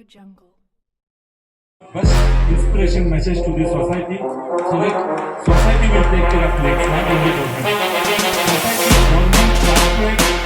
Jungle. First inspiration message to the society so that society will take care of lakes, not only government. Society, government, corporate.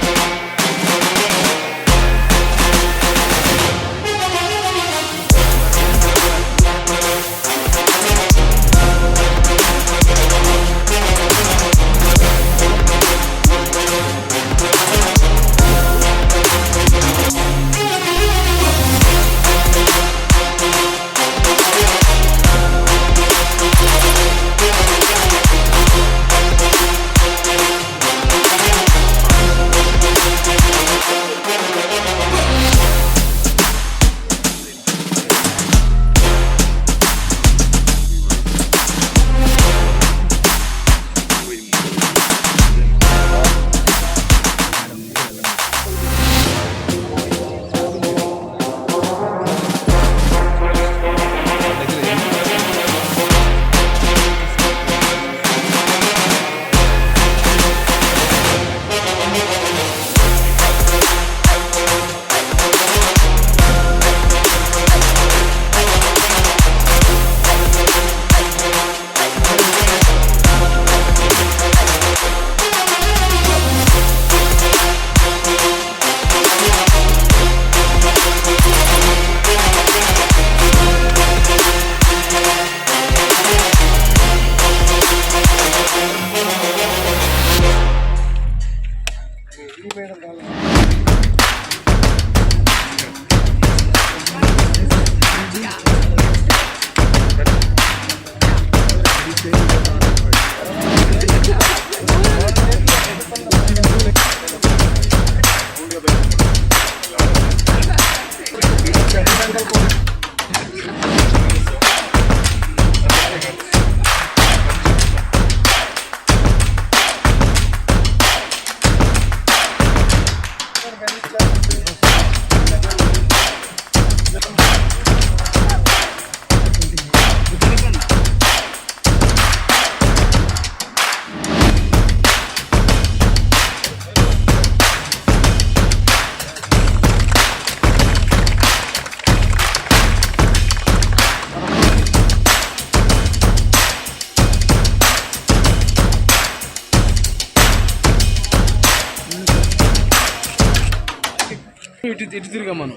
ఇటు తిరిగా మనం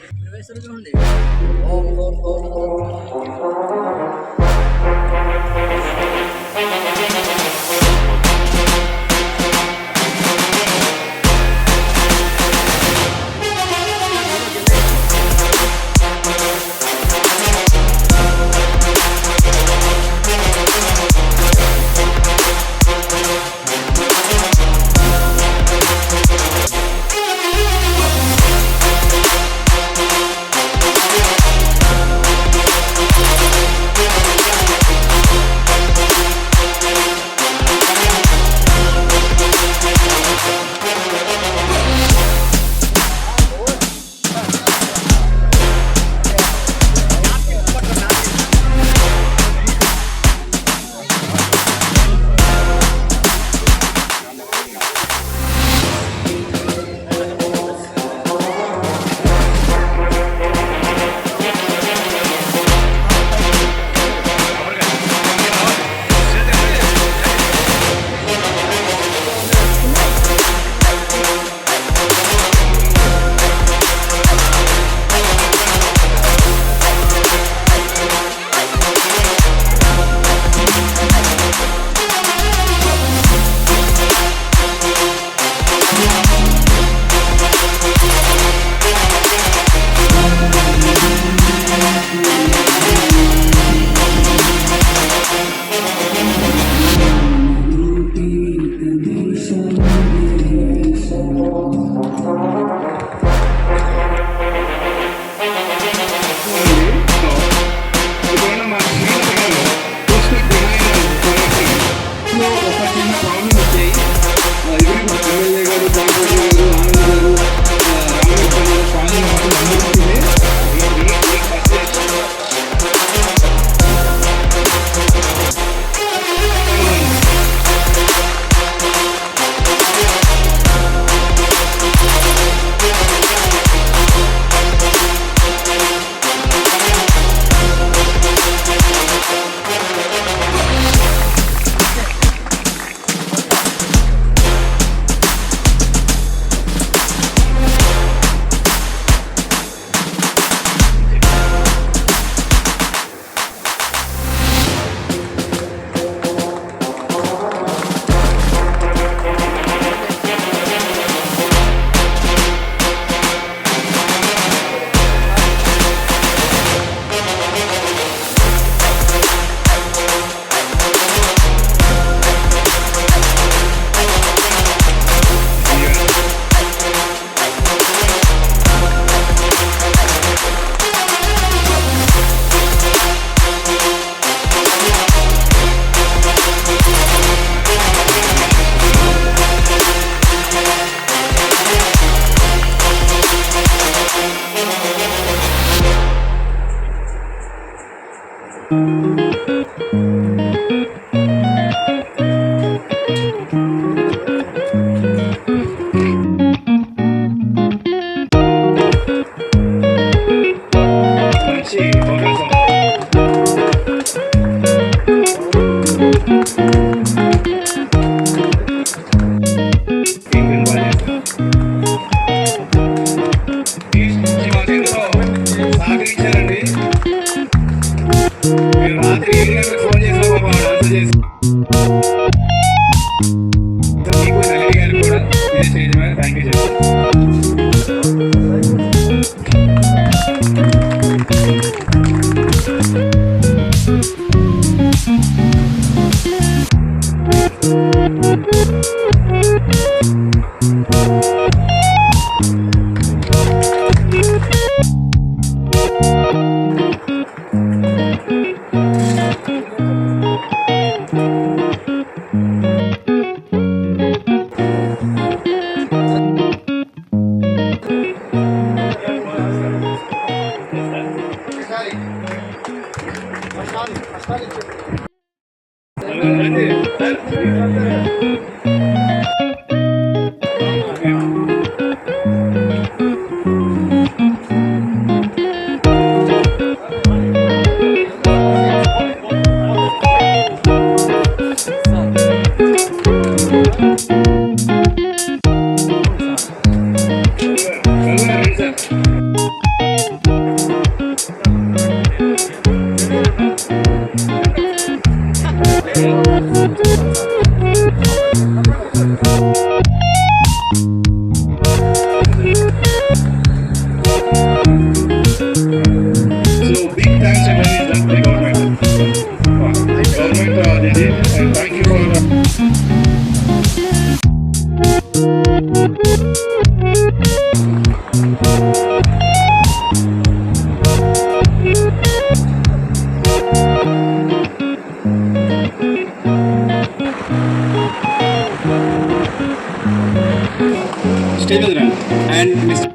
Stay with Ram and Mr.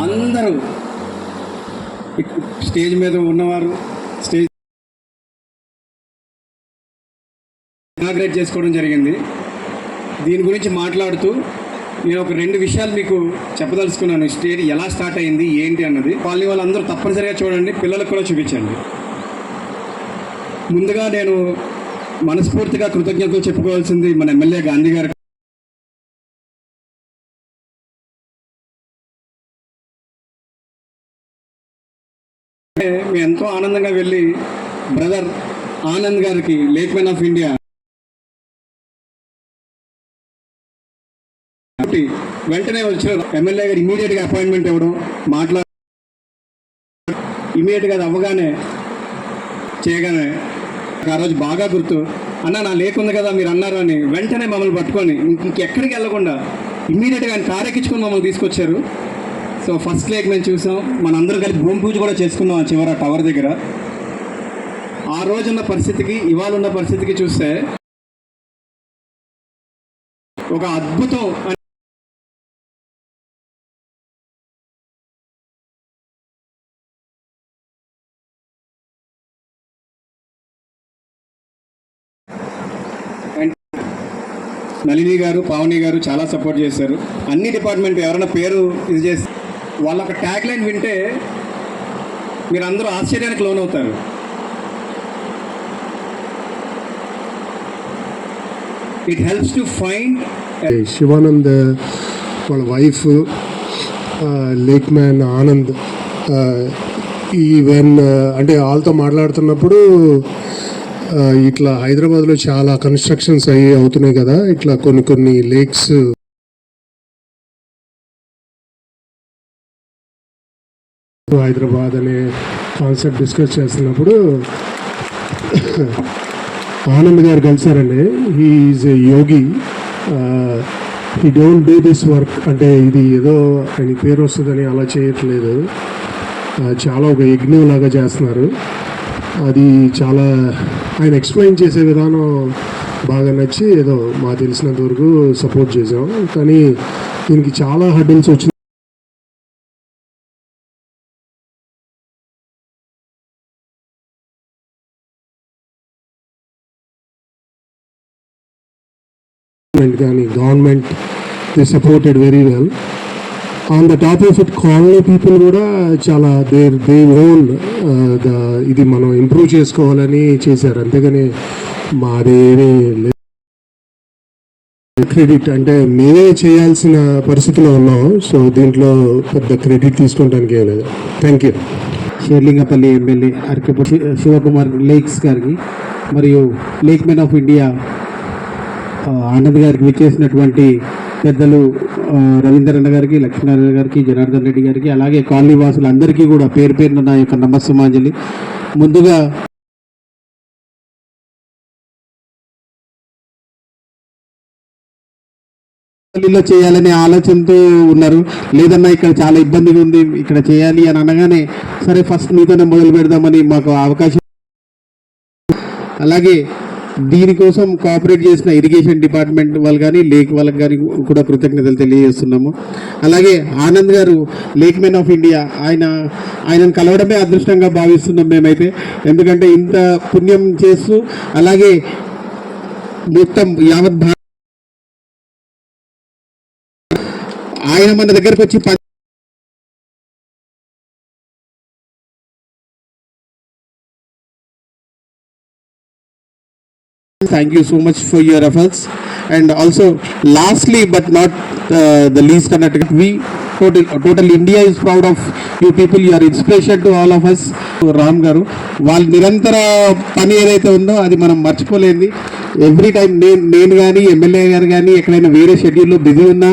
అందరూ stage మీద ఉన్నవారు stage inaugurate చేసుకోవడం జరిగింది. దీని గురించి మాట్లాడుతూ నేను ఒక 2 విషయాలు మీకు చెప్పదలుచుకున్నాను. స్టేజ్ ఎలా స్టార్ట్ అయింది ఏంటి అన్నది కాలనీ వాళ్ళందరూ తప్పనిసరిగా చూడండి, పిల్లలకు కూడా చూపించండి. ముందుగా నేను మనస్ఫూర్తిగా కృతజ్ఞతలు చెప్పుకోవాల్సింది మన ఎమ్మెల్యే గాంధీ గారు. మేము ఎంతో ఆనందంగా వెళ్ళి బ్రదర్ ఆనంద్ గారికి లేక్ మ్యాన్ ఆఫ్ ఇండియా వెంటనే వచ్చారు. ఎమ్మెల్యే గారు ఇమీడియట్గా అపాయింట్మెంట్ ఇవ్వడం, ఇమీడియట్గా అది అవ్వగానే చేయగానే ఆ రోజు బాగా గుర్తు, అన్న నా లేకుంది కదా మీరు అన్నారు అని వెంటనే మమ్మల్ని పట్టుకొని ఇంకెక్కడికి వెళ్ళకుండా ఇమీడియట్గా ఆయన కారెక్కించుకొని మమ్మల్ని తీసుకొచ్చారు. సో ఫస్ట్ లేక్ మేము చూసాం, మనందరం కలిసి భూమి పూజ కూడా చేసుకున్నాం ఆ చివర టవర్ దగ్గర. ఆ రోజున్న పరిస్థితికి ఇవాళ ఉన్న పరిస్థితికి చూస్తే ఒక అద్భుతం. నళిని గారు, పావని గారు చాలా సపోర్ట్ చేశారు. అన్ని డిపార్ట్మెంట్ ఎవరైనా పేరు ఇది చేసి వాళ్ళ ఒక ట్యాగ్ లైన్ వింటే మీరు అందరూ ఆశ్చర్యానికి లోనవుతారు. It helps to find. Shivanand వాళ్ళ వైఫ్ లేక్ మ్యాన్ ఆనంద్ ఈవెన్ అంటే వాళ్ళతో మాట్లాడుతున్నప్పుడు ఇట్లా హైదరాబాద్లో చాలా కన్స్ట్రక్షన్స్ అవుతున్నాయి కదా, ఇట్లా కొన్ని లేక్స్ హైదరాబాద్ అనే కాన్సెప్ట్ డిస్కస్ చేస్తున్నప్పుడు ఆనంద్ గారు కలిసారండి. He is a yogi. He don't do this work అంటే ఇది ఏదో ఆయన పేరు వస్తుందని అలా చేయట్లేదు, చాలా ఒక యజ్ఞం లాగా చేస్తున్నారు. అది చాలా ఆయన ఎక్స్ప్లెయిన్ చేసే విధానం బాగా నచ్చి ఏదో మాకు తెలిసినంత వరకు సపోర్ట్ చేసాం. కానీ దీనికి చాలా హర్డిల్స్ వచ్చినాయి. కానీ government they supported very well. On the top of it colony people కూడా చాలా దే ఓన్ ఇది మనం ఇంప్రూవ్ చేసుకోవాలని చేశారు. అంతేగాని మాదేమీ క్రెడిట్ అంటే మేమే చేయాల్సిన పరిస్థితిలో ఉన్నాం. సో దీంట్లో పెద్ద క్రెడిట్ తీసుకోవడానికి ఏం లేదు. Thank you. Serilingampally MLA Arikapudi Shivakumar lakes గారికి మరియు lake man of India Anand గారికి విచ్చేసినటువంటి పెద్దలు రవీంద్రన్న గారికి, లక్ష్మీనారాయణ గారికి, జనార్దన్ రెడ్డి గారికి, అలాగే కాలనీ వాసులందరికీ కూడా పేరు పేరున నా యొక్క నమస్సుమాంజలి. ముందుగా లో చేయాలనే ఆలోచనతో ఉన్నారు. లేదన్నా ఇక్కడ చాలా ఇబ్బందిగా ఉంది, ఇక్కడ చేయాలి అని అనగానే సరే ఫస్ట్ మీతోనే మొదలు పెడదామని మాకు అవకాశం. అలాగే దీనికోసం కోఆపరేట్ చేసిన ఇరిగేషన్ డిపార్ట్మెంట్ వాళ్ళు కానీ లేక్ వాళ్ళకి కానీ కూడా కృతజ్ఞతలు తెలియజేస్తున్నాము. అలాగే ఆనంద్ గారు లేక్ మెన్ ఆఫ్ ఇండియా, ఆయనను కలవడమే అదృష్టంగా భావిస్తున్నాం మేమైతే. ఎందుకంటే ఇంత పుణ్యం చేస్తూ అలాగే మొత్తం యావత్ ఆయన మన దగ్గరకు వచ్చి thank you so much for your efforts. And also lastly but not the least, we total India is proud of you people. You are inspiration to all of us. Ram గారు వాళ్ళ నిరంతర పని ఏదైతే ఉందో అది మనం మర్చిపోలేంది. ఎవ్రీ టైం నేను కానీ ఎమ్మెల్యే గారు కానీ ఎక్కడైనా వేరే షెడ్యూల్లో బిజీ ఉన్నా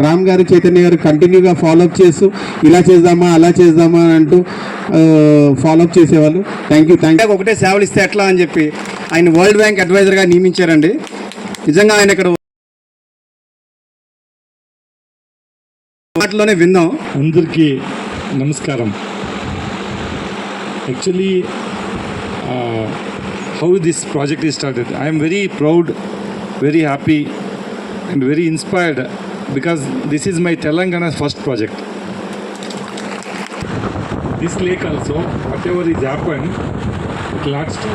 రామ్ గారు చైతన్య గారు కంటిన్యూగా ఫాలోఅప్ చేస్తూ ఇలా చేద్దామా అలా చేద్దామా అంటూ ఫాలోఅప్ చేసేవాళ్ళు. Thank you. ఒకటే సేవలు ఇస్తే ఎట్లా అని చెప్పి ఆయన వరల్డ్ బ్యాంక్ అడ్వైజర్గా నియమించారండి. నిజంగా ఆయన ఇక్కడ మాటలోనే విన్నాం. అందరికీ నమస్కారం. Actually how this project is started, I am very proud, very happy and very inspired because this is my Telangana's first project. This lake also, whatever is happened, it lasts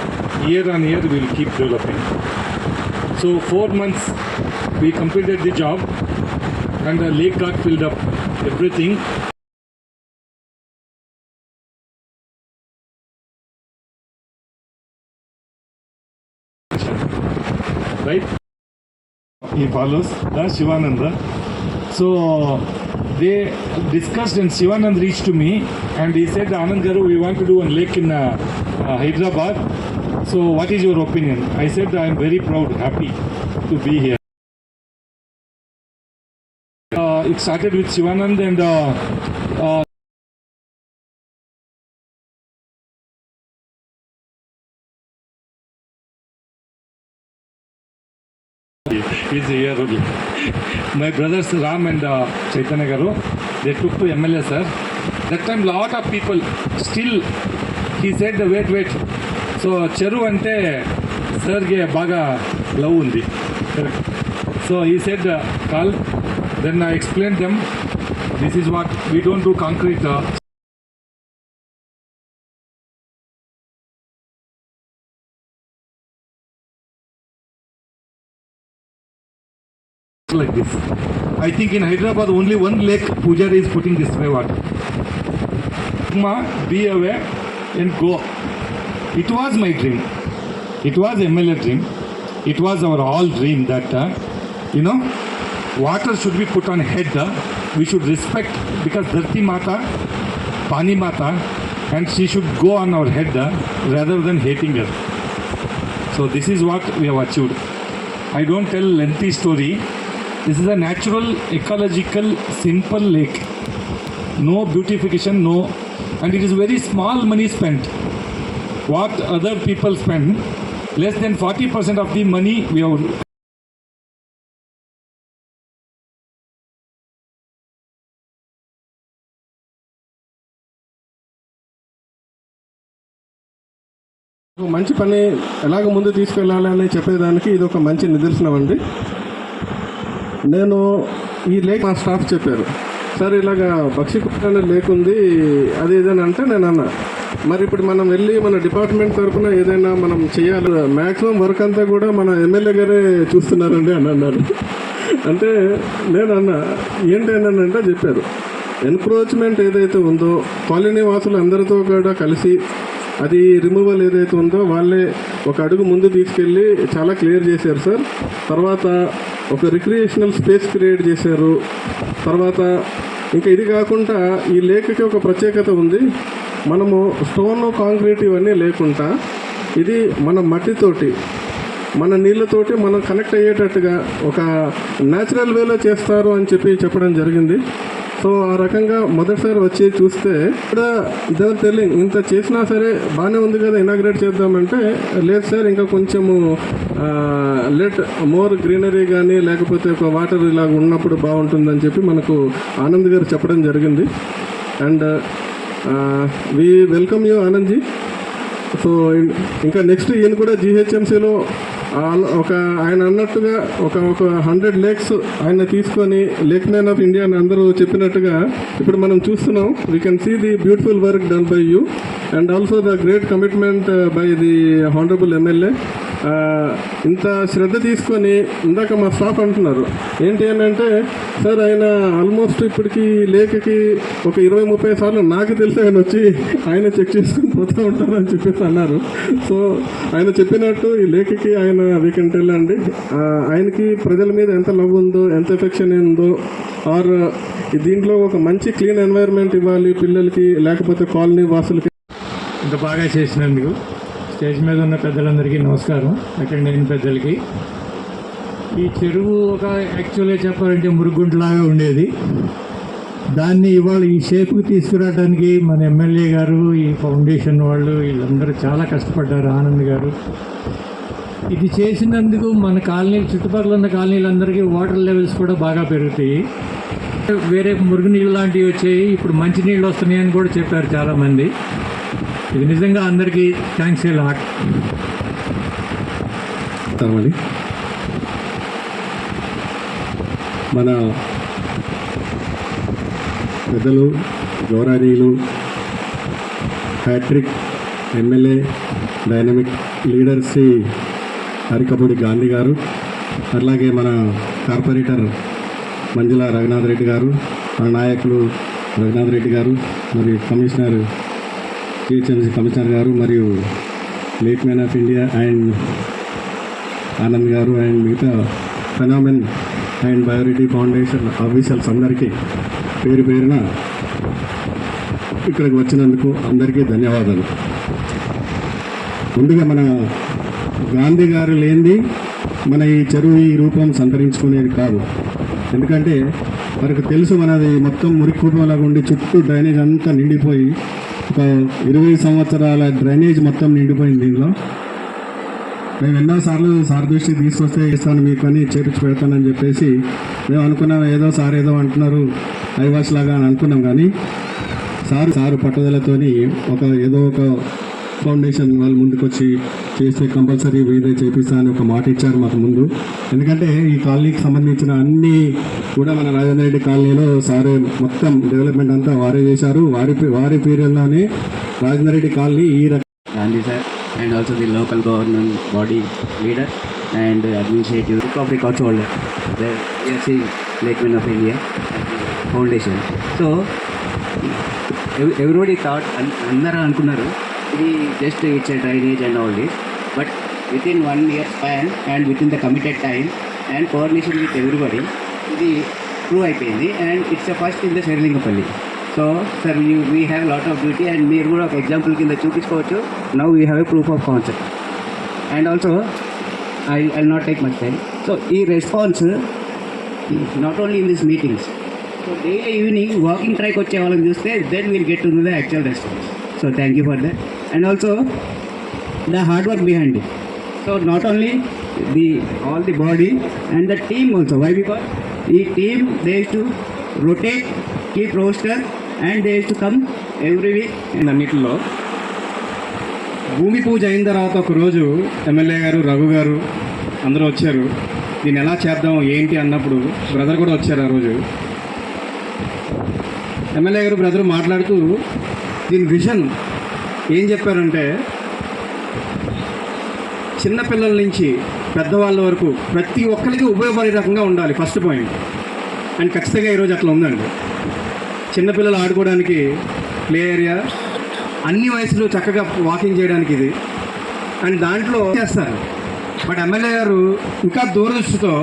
year on year, we will keep developing. So 4 months we completed the job and the lake got filled up, everything. Right? He follows the Shivananda. So they discussed and Shivanand reached to me and he said, Anand Garu, we want to do one lake in Hyderabad. So what is your opinion? I said, I am very proud, happy to be here. It started with Shivanand and he's here only. My brothers Ram and Chaitanya Garu, they took to MLA sir. That time lot of people still, he said wait. So Cheru ante sir ge baga love undi. So he said call. Then I explained them. This is what we don't do concrete. Like this. I think in Hyderabad only one lake Pujari is putting this way water. Be aware and go. It was my dream. It was MLA dream. It was our all dream that water should be put on head. We should respect because Dharti Mata, Pani Mata, and she should go on our head rather than hating her. So this is what we have achieved. I don't tell lengthy story. This is a natural, ecological, simple lake. No beautification, no. And it is very small money spent. What other people spend, less than 40% of the money we have. మంచి పని ఎలాగ ముందు తీసుకెళ్ళాలని చెప్పేదానికి ఇది ఒక మంచి నిదర్శనం అండి. నేను ఈ లేక్ మా స్టాఫ్ చెప్పారు, సార్ ఇలాగా బక్షికుట్ట లేక్ ఉంది అది ఏదైనా అంటే నేను అన్నా, మరి ఇప్పుడు మనం వెళ్ళి మన డిపార్ట్మెంట్ తరఫున ఏదైనా మనం చేయాలి, మ్యాక్సిమం వర్క్ అంతా కూడా మన ఎమ్మెల్యే గారే చూస్తున్నారండి అని అన్నారు. అంటే నేను అన్నా ఏంటంటే చెప్పారు, ఎన్క్రోచ్మెంట్ ఏదైతే ఉందో కాలనీ వాసులు అందరితో కూడా కలిసి అది రిమూవల్ ఏదైతే ఉందో వాళ్ళే ఒక అడుగు ముందు తీసుకెళ్ళి చాలా క్లియర్ చేశారు సార్. తర్వాత ఒక రిక్రియేషనల్ స్పేస్ క్రియేట్ చేశారు. తర్వాత ఇంకా ఇది కాకుండా ఈ లేక్కి ఒక ప్రత్యేకత ఉంది. మనము స్టోన్ కాంక్రీట్ ఇవన్నీ లేకుండా ఇది మన మట్టితోటి మన నీళ్ళతోటి మనం కనెక్ట్ అయ్యేటట్టుగా ఒక న్యాచురల్ వేలో చేస్తారు అని చెప్పడం జరిగింది. సో ఆ రకంగా మొదటిసారి వచ్చి చూస్తే ఇక్కడ దేవర్ టెల్లింగ్ ఇంత చేసినా సరే బాగానే ఉంది కదా, ఇనాగ్రేట్ చేద్దామంటే లేదు సార్ ఇంకా కొంచెము లెట్ మోర్ గ్రీనరీ కానీ లేకపోతే ఒక వాటర్ ఇలా ఉన్నప్పుడు బాగుంటుందని చెప్పి మనకు ఆనంద్ గారు చెప్పడం జరిగింది. And we welcome you Anand ji. So ఇంకా నెక్స్ట్ ఈయన కూడా జిహెచ్ఎంసీలో ఒక ఆయన అన్నట్టుగా ఒక 100 లేక్స్ ఆయన తీసుకొని లేక్ మ్యాన్ ఆఫ్ ఇండియా అని అందరూ చెప్పినట్టుగా ఇప్పుడు మనం చూస్తున్నాం. We can see the beautiful work done by you and also the great commitment by the honourable MLA. ఇంత శ్రద్ధ తీసుకొని ఇందాక మా స్టాఫ్ అంటున్నారు ఏంటి అని అంటే, సార్ ఆయన ఆల్మోస్ట్ ఇప్పటికి లేక్కి ఒక 20-30 సార్లు నాకు తెలిసి ఆయన వచ్చి ఆయన చెక్ చేసుకుని పోతూ ఉంటారు అని చెప్పేసి అన్నారు. సో ఆయన చెప్పినట్టు ఈ లేక్కి ఆయన వీకెండ్ వెళ్ళండి, ఆయనకి ప్రజల మీద ఎంత లవ్ ఉందో, ఎంత ఎఫెక్షన్ ఉందో, ఆర్ దీంట్లో ఒక మంచి క్లీన్ ఎన్వైర్న్మెంట్ ఇవ్వాలి పిల్లలకి, లేకపోతే కాలనీ వాసులకి. ఇంత బాగా చేసినందుకు స్టేజ్ మీద ఉన్న పెద్దలందరికీ నమస్కారం, అటెండ్ అయిన పెద్దలకి. ఈ చెరువు ఒక యాక్చువల్గా చెప్పాలంటే మురుగుంటలాగా ఉండేది. దాన్ని ఇవాళ ఈ షేప్కి తీసుకురావడానికి మన ఎమ్మెల్యే గారు, ఈ ఫౌండేషన్ వాళ్ళు, వీళ్ళందరూ చాలా కష్టపడ్డారు. ఆనంద్ గారు ఇది చేసినందుకు మన కాలనీ, చుట్టుపక్కల ఉన్న కాలనీలందరికీ వాటర్ లెవెల్స్ కూడా బాగా పెరుగుతాయి. వేరే మురుగునీళ్ళు లాంటివి వచ్చాయి, ఇప్పుడు మంచినీళ్ళు వస్తున్నాయని కూడా చెప్పారు చాలామంది. ఇది నిజంగా అందరికీ థ్యాంక్స్ ఏ లాట్. మన పెద్దలు గౌరవనీయులు hat-trick MLA, dynamic leader Shri Arikapudi Gandhi గారు, అలాగే మన కార్పొరేటర్ మంజుల రఘునాథ్ రెడ్డి గారు, మన నాయకులు రఘునాథ్ రెడ్డి గారు, మరియు కమిషనర్ జిహెచ్ఎంసీ కమిషనర్ గారు, మరియు lake man of India and Anand గారు, అండ్ మిగతా ఫెనామెన్ అండ్ బయోరిటీ ఫౌండేషన్ ఆఫీసర్స్ అందరికీ పేరు పేరున ఇక్కడికి వచ్చినందుకు అందరికీ ధన్యవాదాలు. ముందుగా మన గాంధీ గారు లేనిది మన ఈ చెరువు ఈ రూపం సంతరించుకునేది కాదు. ఎందుకంటే మనకు తెలుసు, మనది మొత్తం మురికి కూపంలాగా ఉండి చుట్టూ డ్రైనేజ్ అంతా నిండిపోయి ఒక 20 సంవత్సరాల డ్రైనేజ్ మొత్తం నిండిపోయింది. దీనిలో మేము ఎన్నోసార్లు సార్ దృష్టికి తీసుకొస్తే ఇస్తాను మీకు అని చేపించి పెడతానని చెప్పేసి మేము అనుకున్నాం. ఏదో సార్ ఏదో అంటున్నారు ఐవాష్ లాగా అని అనుకున్నాం, కానీ సారు పట్టుదలతోని ఏదో ఒక ఫౌండేషన్ వాళ్ళు ముందుకు వచ్చి చేస్తే కంపల్సరీ వీరే చేపిస్తా అని ఒక మాట ఇచ్చారు మాకు ముందు. ఎందుకంటే ఈ కాలనీకి సంబంధించిన అన్నీ కూడా మన రాజేంద్ర రెడ్డి కాలనీలో సారే మొత్తం డెవలప్మెంట్ అంతా వారే చేశారు. వారి పీరియడ్లోనే రాజేంద్ర రెడ్డి కాలనీ ఈ Gandhi sir, and also the local government body leader and administrative book of records holder, the ESC Lake Man of India Foundation. So everybody thought, andaru anukunnaru ఇది just it's a drainage and all this, but within 1 year span and within the committed time and coordination with everybody, ఇది prove అయిపోయింది. And it's first in the Serilingampally. So sir we have lot of beauty and మీరు కూడా ఒక example కింద చూపించుకోవచ్చు. Now we have a proof of concept. And also I not take much time. So ఈ response not only in this meetings, so daily evening walking track వచ్చే వాళ్ళని చూస్తే then will get to the actual response. So thank you for that. And also the hard work behind it. So not only all the body and the team also. Why? Because the team, they used to rotate, keep roster, and they used to come every week. అన్నిటిలో భూమి పూజ అయిన తర్వాత ఒకరోజు MLA గారు, రఘు గారు అందరూ వచ్చారు. దీన్ని ఎలా చేద్దాం ఏంటి అన్నప్పుడు బ్రదర్ కూడా వచ్చారు. ఆ రోజు ఎమ్మెల్యే గారు బ్రదర్ మాట్లాడుతూ దీని విజన్ ఏం చెప్పారంటే, చిన్నపిల్లల నుంచి పెద్దవాళ్ళ వరకు ప్రతి ఒక్కరికి ఉపయోగపడే రకంగా ఉండాలి ఫస్ట్ పాయింట్. అండ్ ఖచ్చితంగా ఈరోజు అట్లా ఉందండి. చిన్నపిల్లలు ఆడుకోవడానికి ప్లే ఏరియా, అన్ని వయసులో చక్కగా వాకింగ్ చేయడానికి ఇది. అండ్ దాంట్లో చేస్తారు. బట్ ఎమ్మెల్యే గారు ఇంకా దూరదృష్టితో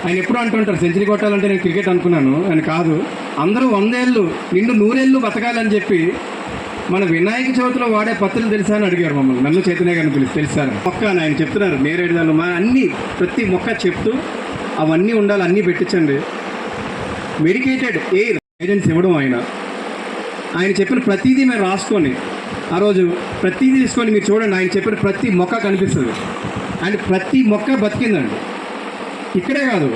ఆయన ఎప్పుడు అంటుంటారు, సెంచరీ కొట్టాలంటే నేను క్రికెట్ అనుకున్నాను అని కాదు, అందరూ 100 ఏళ్ళు నిండు 100 ఏళ్ళు బతకాలని చెప్పి మన వినాయక చవితిలో వాడే పత్రులు తెలుసా అని అడిగారు మమ్మల్ని. నన్ను చైతన్య గారిని తెలుస్తారు. మొక్క అని ఆయన చెప్తున్నారు, నేరేడుదాలు మా అన్నీ ప్రతి మొక్క చెప్తూ అవన్నీ ఉండాలి, అన్నీ పెట్టించండి. మెడికేటెడ్ ఎయిర్ గైడెన్స్ ఇవ్వడం ఆయన చెప్పిన ప్రతిదీ మేము రాసుకొని ఆ రోజు ప్రతిదీ తీసుకొని మీరు చూడండి, ఆయన చెప్పిన ప్రతి మొక్క కనిపిస్తుంది అండ్ ప్రతి మొక్క బతికిందండి. ఇక్కడే కాదు,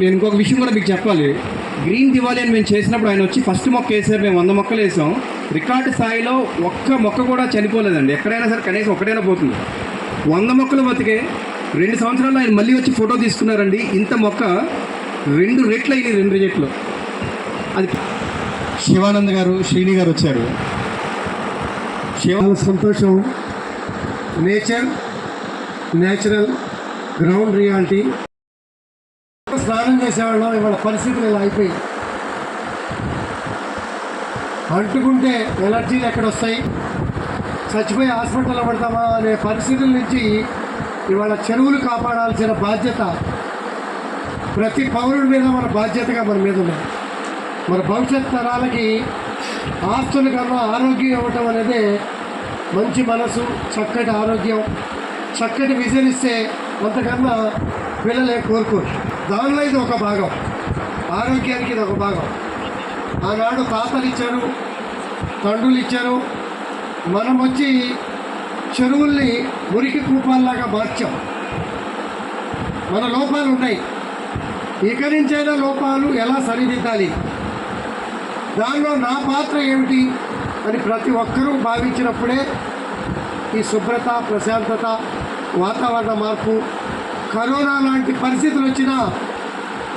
నేను ఇంకొక విషయం కూడా మీకు చెప్పాలి. గ్రీన్ దివాళీ అని మేము చేసినప్పుడు ఆయన వచ్చి ఫస్ట్ మొక్క వేసారు, మేము 100 మొక్కలు వేసాం. రికార్డు స్థాయిలో ఒక్క మొక్క కూడా చనిపోలేదండి. ఎక్కడైనా సరే కనీసం ఒకటైనా పోతుంది. 100 మొక్కలు బతికే 2 సంవత్సరాల్లో ఆయన మళ్ళీ వచ్చి ఫోటో తీసుకున్నారండి. ఇంత మొక్క 2 రెట్లు అయింది, 2 రెట్లు. అది శివానంద్ గారు, శ్రీని గారు వచ్చారు. చాలా సంతోషం. Natural ground reality. స్నానం చేసేవాళ్ళం, ఇవాళ పరిస్థితులు ఇలా అయిపోయి అంటుకుంటే ఎలర్జీలు ఎక్కడొస్తాయి, చచ్చిపోయి హాస్పిటల్లో పడతామా అనే పరిస్థితుల నుంచి ఇవాళ చెరువులు కాపాడాల్సిన బాధ్యత ప్రతి పౌరుడి మీద మన బాధ్యతగా మన మీద ఉంది. మన భవిష్యత్ తరాలకి ఆస్తుల కన్నా ఆరోగ్యం ఇవ్వటం అనేది మంచి మనసు, చక్కటి ఆరోగ్యం, చక్కటి విజన్ ఇస్తే అంతకన్నా పిల్లలే కోరుకోరు. దానిలో ఇది ఒక భాగం, ఆరోగ్యానికి ఇది ఒక భాగం. ఆనాడు తాతలు ఇచ్చారు, తండ్రులు ఇచ్చారు. మనం వచ్చి చెరువుల్ని మురికి కూపాల్లాగా మార్చాం. మన లోపాలు ఉన్నాయి, ఇక నుంచైనా లోపాలు ఎలా సరిదిద్దాలి, దానిలో నా పాత్ర ఏమిటి అని ప్రతి ఒక్కరూ భావించినప్పుడే ఈ శుభ్రత, ప్రశాంతత, వాతావరణ మార్పు, కరోనా లాంటి పరిస్థితులు వచ్చినా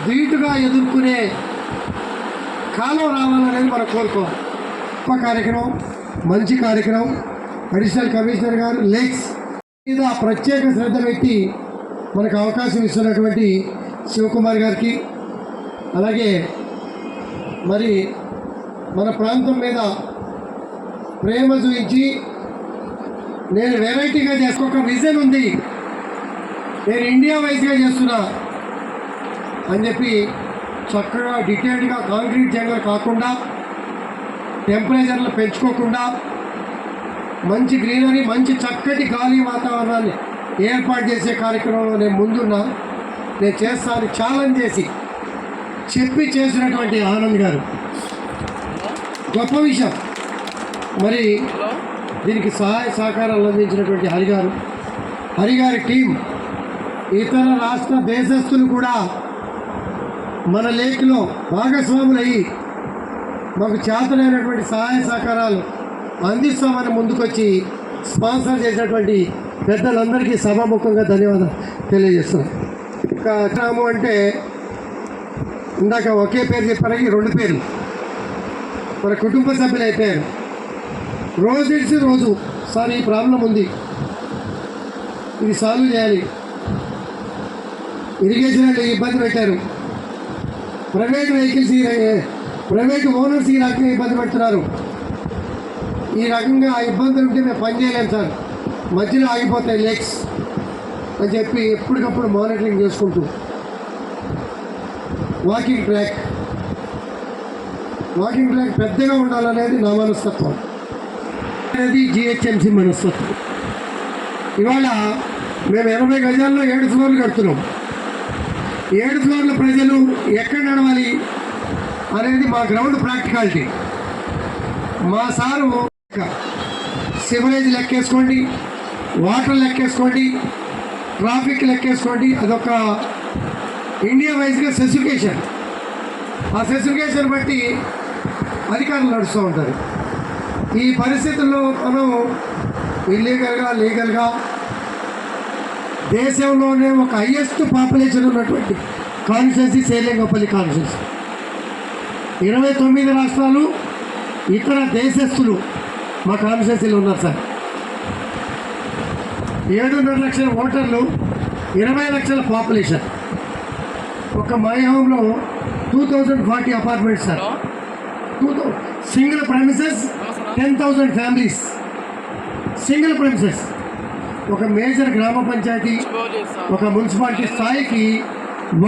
ధీటుగా ఎదుర్కొనే కాలం రావాలనేది మనం కోరుకోవాలి. గొప్ప కార్యక్రమం, మంచి కార్యక్రమం. అడిషనల్ కమిషనర్ గారు లేక్స్ మీద ప్రత్యేక శ్రద్ధ పెట్టి మనకు అవకాశం ఇస్తున్నటువంటి శివకుమార్ గారికి, అలాగే మరి మన ప్రాంతం మీద ప్రేమ చూపించి నేను వెరైటీగా ఒక విజన్ ఉంది, నేను ఇండియా వైజ్గా చేస్తున్నా అని చెప్పి చక్కగా డీటెయిల్డ్గా కాంక్రీట్ జంగల్ కాకుండా, టెంపరేచర్లు పెంచుకోకుండా, మంచి గ్రీనరీ, మంచి చక్కటి గాలి వాతావరణాన్ని ఏర్పాటు చేసే కార్యక్రమంలో నేను ముందున్నా, నేను చేస్తాను ఛాలెంజ్ చేసి చెప్పి చేసినటువంటి ఆనంద్ గారు గొప్ప విషయం. మరి దీనికి సహాయ సహకారాలు అందించినటువంటి హరిగారి టీం, ఇతర రాష్ట్ర దేశస్తులు కూడా మన లేక్లో భాగస్వాములయ్యి మాకు చేతనైనటువంటి సహాయ సహకారాలు అందిస్తామని ముందుకొచ్చి స్పాన్సర్ చేసినటువంటి పెద్దలందరికీ సభాముఖంగా ధన్యవాదాలు తెలియజేస్తున్నాను. ఇంకా గ్రామం అంటే ఇందాక ఒకే పేరు చెప్పడానికి 2 పేర్లు మన కుటుంబ సభ్యులు అయిపోయారు. రోజు ఇడిచి రోజు సార్ ఈ ప్రాబ్లం ఉంది, ఇది సాల్వ్ చేయాలి, ఇరిగేషన్ వాళ్ళు ఇబ్బంది పెట్టారు, ప్రైవేట్ వెహికల్స్ ప్రైవేట్ ఓనర్స్ ఈ రకంగా ఇబ్బంది పెడుతున్నారు, ఈ రకంగా ఆ ఇబ్బందులు ఉంటే మేము పని చేయలేము సార్, మధ్యలో ఆగిపోతాయి లేక్స్ అని చెప్పి ఎప్పటికప్పుడు మానిటరింగ్ చేసుకుంటూ వాకింగ్ ట్రాక్ పెద్దగా ఉండాలనేది నా మనస్తత్వం, అనేది జిహెచ్ఎంసీ మనస్తత్వం. ఇవాళ మేము 80 గజాల్లో 7 ఫ్లోర్లు కడుతున్నాం. 7 ఫ్లోర్ల ప్రజలు ఎక్కడ నడవాలి అనేది మా గ్రౌండ్ ప్రాక్టికాలిటీ. మా సారు సివరేజ్ లెక్కేసుకోండి, వాటర్ లెక్కేసుకోండి, ట్రాఫిక్ లెక్కేసుకోండి, అదొక ఇండియా వైజ్గా స్పెసిఫికేషన్. ఆ స్పెసిఫికేషన్ బట్టి అధికారులు నడుస్తూ ఉంటారు. ఈ పరిస్థితుల్లో మనం ఇల్లీగల్గా లీగల్గా దేశంలోనే ఒక హైయెస్ట్ పాపులేషన్ ఉన్నటువంటి కాన్స్టిట్యున్సీ సేలింగపల్లి కాన్స్టిట్యున్సీ. 29 రాష్ట్రాలు, ఇతర దేశస్తులు మా కాన్స్టిట్యున్సీలో ఉన్నారు సార్. 7.5 లక్షల ఓటర్లు, 20 లక్షల పాపులేషన్. ఒక మై హోమ్లో 2040 apartments sir. Single premises 10,000 families, single premises. ఒక మేజర్ గ్రామ పంచాయతీ, ఒక మున్సిపాలిటీ స్థాయికి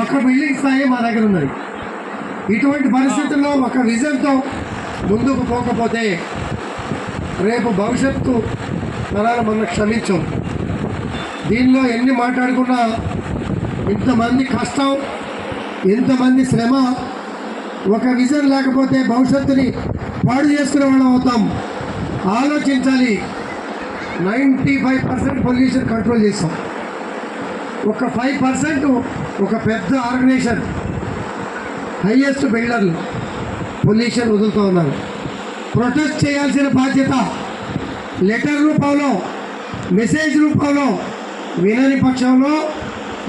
ఒక బిల్డింగ్ స్థాయి మా దగ్గర ఉన్నది. ఇటువంటి పరిస్థితుల్లో ఒక విజన్తో ముందుకు పోకపోతే రేపు భవిష్యత్తు తరాలు మనం క్షమించం. దీనిలో ఎన్ని మాట్లాడుకున్నా ఇంతమంది కష్టం, ఇంతమంది శ్రమ, ఒక విజన్ లేకపోతే భవిష్యత్తుని పాడు చేసుకునే వాళ్ళం అవుతాం. ఆలోచించాలి. 95% పొల్యూషన్ కంట్రోల్ చేస్తాం. ఒక 5% ఒక పెద్ద ఆర్గనైజేషన్ హైయెస్ట్ బిల్డర్లు పొల్యూషన్ వదులుతూ ఉన్నారు. ప్రొటెస్ట్ చేయాల్సిన బాధ్యత లెటర్ రూపంలో, మెసేజ్ రూపంలో, వినని పక్షంలో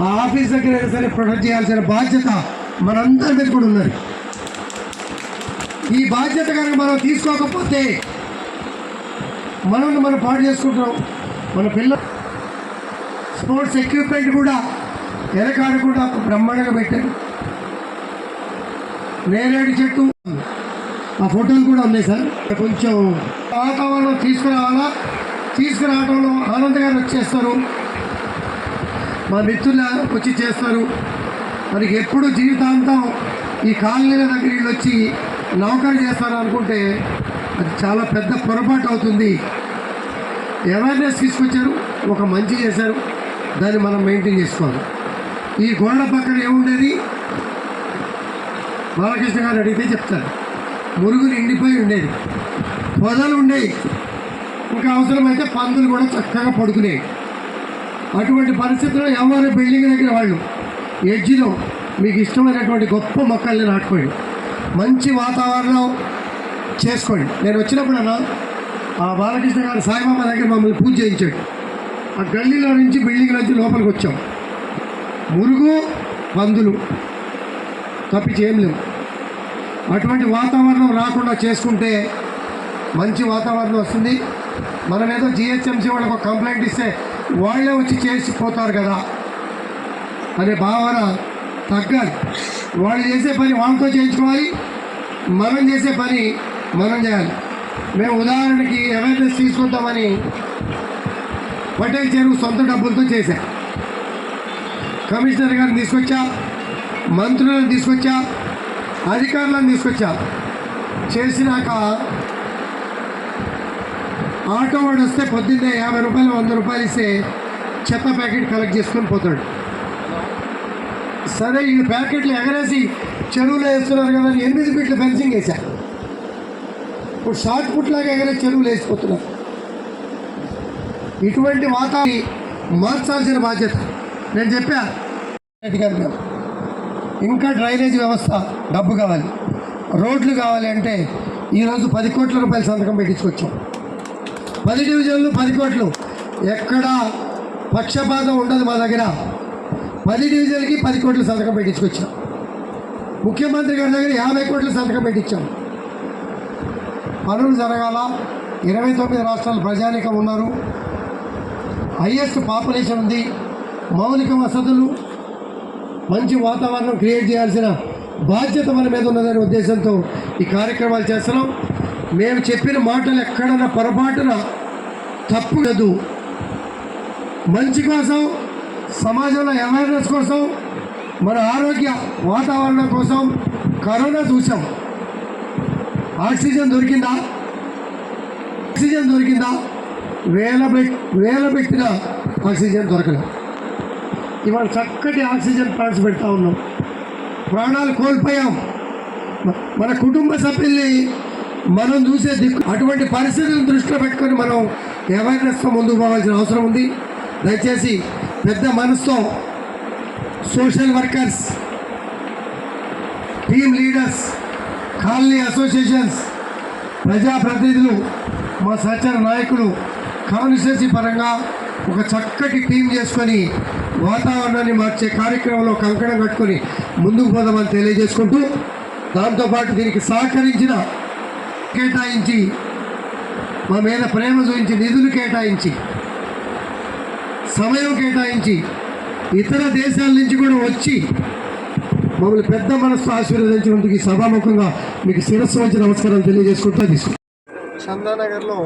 ఆ ఆఫీస్ దగ్గర సరే ప్రొటెక్ట్ చేయాల్సిన బాధ్యత మనందరి మీద కూడా ఉన్నది. ఈ బాధ్యత కనుక మనం తీసుకోకపోతే మనం పాడు చేసుకుంటాం. మన పిల్లలు స్పోర్ట్స్ ఎక్విప్మెంట్ కూడా వెనకాడకుండా బ్రహ్మాండంగా పెట్టారు. నేరేడు చెట్టు ఆ ఫోటోలు కూడా ఉన్నాయి సార్. కొంచెం వాతావరణం తీసుకురావడంలో ఆనందంగా వచ్చేస్తారు. మా మిత్రులు వచ్చి చేస్తారు. మనకి ఎప్పుడు జీవితాంతం ఈ కాలనీల దగ్గర వీళ్ళు వచ్చి నౌకరు చేస్తారు అనుకుంటే అది చాలా పెద్ద పొరపాటు అవుతుంది. అవేర్నెస్ తీసుకొచ్చారు, ఒక మంచి చేశారు, దాన్ని మనం మెయింటైన్ చేసుకోవాలి. ఈ గోడ పక్కన ఏముండేది బాలకృష్ణ గారు అడిగితే చెప్తారు. మురుగులు ఎండిపోయి ఉండేది, పొదలు ఉండేవి, ఇంకా అవసరమైతే పందులు కూడా చక్కగా పడుకునేవి. అటువంటి పరిస్థితుల్లో ఎవరి బిల్డింగ్ దగ్గర వాళ్ళు ఎడ్జిలో మీకు ఇష్టమైనటువంటి గొప్ప మొక్కల్ని నాటుకోండి, మంచి వాతావరణం చేసుకోండి. నేను వచ్చినప్పుడన్నా ఆ బాలకృష్ణ గారు సాయిబాబా దగ్గర మమ్మల్ని పూజ చేయించాడు. ఆ గల్లీలో నుంచి బిల్డింగ్ నుంచి లోపలికి వచ్చాం. మురుగు పందులు తప్పించి ఏం లేవు. అటువంటి వాతావరణం రాకుండా చేసుకుంటే మంచి వాతావరణం వస్తుంది. మనం ఏదో జిహెచ్ఎంసీ వాళ్ళకి ఒక కంప్లైంట్ ఇస్తే వాళ్ళే వచ్చి చేసిపోతారు కదా అనే భావన తగ్గాలి. వాళ్ళు చేసే పని వాళ్ళతో చేయించుకోవాలి, మనం చేసే పని మనం చేయాలి. మేము ఉదాహరణకి అవేర్నెస్ తీసుకుంటామని పటేల్ చెరువు సొంత డబ్బులతో చేశాం. కమిషనర్ గారిని తీసుకొచ్చా, మంత్రులను తీసుకొచ్చా, అధికారులను తీసుకొచ్చా. చేసినాక ఆటో వాడు వస్తే పొద్దున్నే 50 రూపాయలు 100 రూపాయలు ఇస్తే చెత్త ప్యాకెట్ కలెక్ట్ చేసుకొని పోతాడు. సరే ఈ ప్యాకెట్లు ఎగరేసి చెరువులో వేస్తున్నారు కదా 8 ఫీట్ల ఫెన్సింగ్ వేశారు. ఇప్పుడు షార్ట్ పుట్ లాగా ఎగరేసి చెరువులు వేసిపోతున్నారు. ఇటువంటి వాతావరణాన్ని మార్చాల్సిన బాధ్యత నేను చెప్పా. ఇంకా డ్రైనేజ్ వ్యవస్థ డబ్బు కావాలి, రోడ్లు కావాలి అంటే ఈరోజు 10 కోట్ల రూపాయలు సంతకం పెట్టించుకొచ్చాం. 10 డివిజన్లు 10 కోట్లు, ఎక్కడ పక్షపాతం ఉండదు మా దగ్గర. 10 డివిజన్లకి 10 కోట్లు సంతకం పెట్టించుకొచ్చాం. ముఖ్యమంత్రి గారి దగ్గర 50 కోట్లు సంతకం పెట్టించాం. పనులు జరగాల. 29 రాష్ట్రాల ప్రజానీకం ఉన్నారు, హైయెస్ట్ పాపులేషన్ ఉంది, మౌలిక వసతులు, మంచి వాతావరణం క్రియేట్ చేయాల్సిన బాధ్యత మన మీద ఉన్నదనే ఉద్దేశంతో ఈ కార్యక్రమాలు చేస్తున్నాం. మేము చెప్పిన మాటలు ఎక్కడన్నా పొరపాటున తప్పు లేదు. మంచి కోసం, సమాజంలో అవేర్నెస్ కోసం, మన ఆరోగ్య వాతావరణం కోసం కరోనా చూసాం. ఆక్సిజన్ దొరికిందా? వేల పెట్టిన ఆక్సిజన్ దొరకలేదు. ఇవాళ చక్కటి ఆక్సిజన్ ప్లాంట్స్ పెడతా ఉన్నాం. ప్రాణాలు కోల్పోయాం. మన కుటుంబ సభ్యుల్ని మనం చూసే దిక్కు. అటువంటి పరిస్థితులను దృష్టిలో పెట్టుకొని మనం అవేర్నెస్తో ముందుకు పోవాల్సిన అవసరం ఉంది. దయచేసి పెద్ద మనసుతో social workers, team leaders, colony associations, ప్రజాప్రతినిధులు, మా సహచర నాయకులు కాన్స్టిట్యున్సీ పరంగా ఒక చక్కటి టీం చేసుకొని వాతావరణాన్ని మార్చే కార్యక్రమంలో కంకణం కట్టుకొని ముందుకు పోదామని తెలియజేసుకుంటూ, దాంతోపాటు దీనికి సహకరించిన కేటాయించి, మా మీద ప్రేమ చూపించి, నిధులు కేటాయించి, సమయం కేటాయించి, ఇతర దేశాల నుంచి కూడా వచ్చి మమ్మల్ని పెద్ద మనసు ఆశీర్వదించినందుకు ఈ సభాముఖంగా మీకు శిరస్సు వచ్చి నమస్కారాలు తెలియజేసుకుంటూ తీసుకుంటాం. చందానగర్లో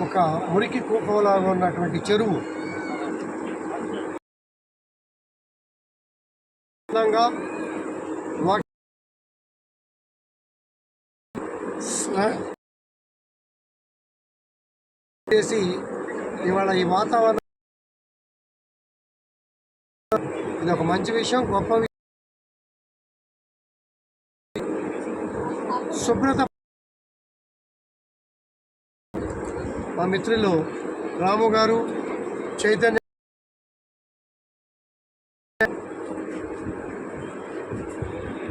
ఒక మురికి కూపంలాగా ఉన్నటువంటి చెరువు చేసి ఇవాళ ఈ వాతావరణం ఇది ఒక మంచి విషయం, గొప్ప విషయం. శుభ్రత మా మిత్రులు రాము గారు, చైతన్య,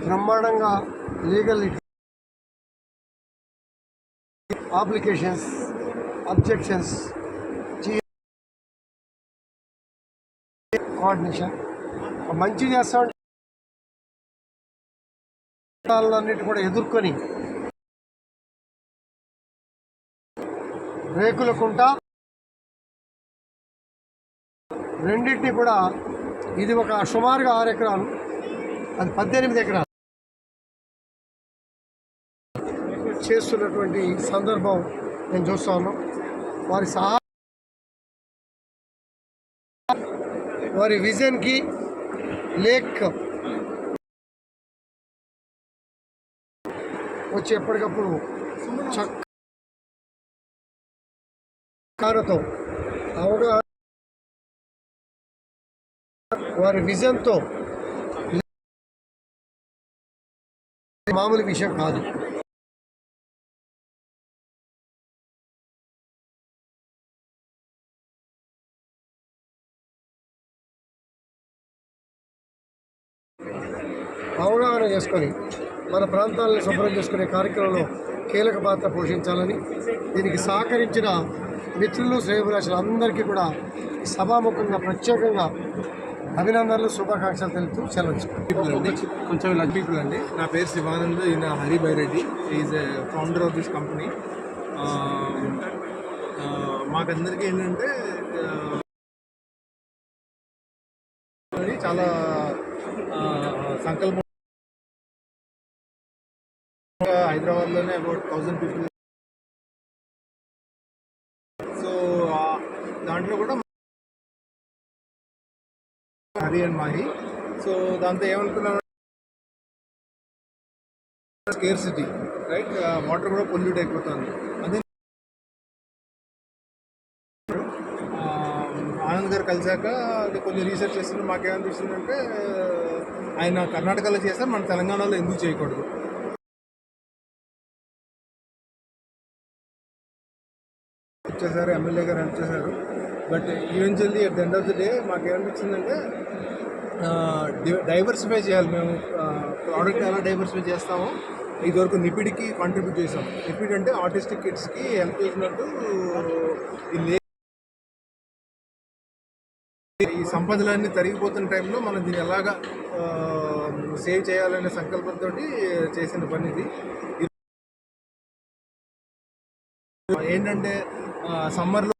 బ్రహ్మాండంగా లీగల్ అప్లికేషన్స్, అబ్జెక్షన్స్, కోఆర్డినేషన్ మంచి చేస్తాం. అన్నిటి కూడా ఎదుర్కొని రేకులకుంట రెండింటినీ కూడా, ఇది ఒక సుమారుగా 6 ఎకరాలు, అది 18 ఎకరాలు చేస్తున్నటువంటి సందర్భం నేను చూస్తా ఉన్నాం. వారి విజన్కి లేక్ వచ్చి ఎప్పటికప్పుడు చక్కతో అవగాహన, వారి విజన్తో మామూలు విషయం కాదు. అవగాహన చేసుకొని మన ప్రాంతాలను శుభ్రం చేసుకునే కార్యక్రమంలో కీలక పాత్ర పోషించాలని, దీనికి సహకరించిన మిత్రులు, శ్రేయోభిలాషులు అందరికీ కూడా సభాముఖంగా ప్రత్యేకంగా అభినందనలు, శుభాకాంక్షలు తెలుపుతూ సెలవు. కొంచెం లక్ పీపుల్ అండి. నా పేరు శివానంద్, ఈయన Haribhai Reddy, is founder of this company. మాకందరికీ ఏంటంటే చాలా సంకల్పం. హైదరాబాద్లోనే అబౌట్ 1000 పీపుల్. సో దాంట్లో కూడా హరి అండ్ మాహి. సో దాంతో ఏమనుకున్నాం, స్కేర్సిటీ, రైట్, వాటర్ కూడా పొల్యూట్ అయిపోతుంది. అదే ఆనంద్ గారు కలిసాక అది కొంచెం రీసెర్చ్ చేస్తుంటే మాకేమనిపిస్తుందంటే, ఆయన కర్ణాటకలో చేస్తే మన తెలంగాణలో ఎందుకు చేయకూడదు. చేశారు, ఎమ్మెల్యే గారు హెల్ప్ చేశారు. But eventually at the end of the day మాకేమనిపించిందంటే, డైవర్సిఫై చేయాలి. మేము ప్రోడక్ట్ ఎలా డైవర్సిఫై చేస్తామో, ఇదివరకు నిపిడికి కాంట్రిబ్యూట్ చేసాం. నిపిడ్ అంటే ఆటిస్టిక్ కిడ్స్కి హెల్ప్ చేసినట్టు ఈ సంపదలన్నీ తరిగిపోతున్న టైంలో మనం దీన్ని ఎలాగా సేవ్ చేయాలనే సంకల్పంతో చేసిన పని ఇది. ఏంటంటే సమ్మర్లో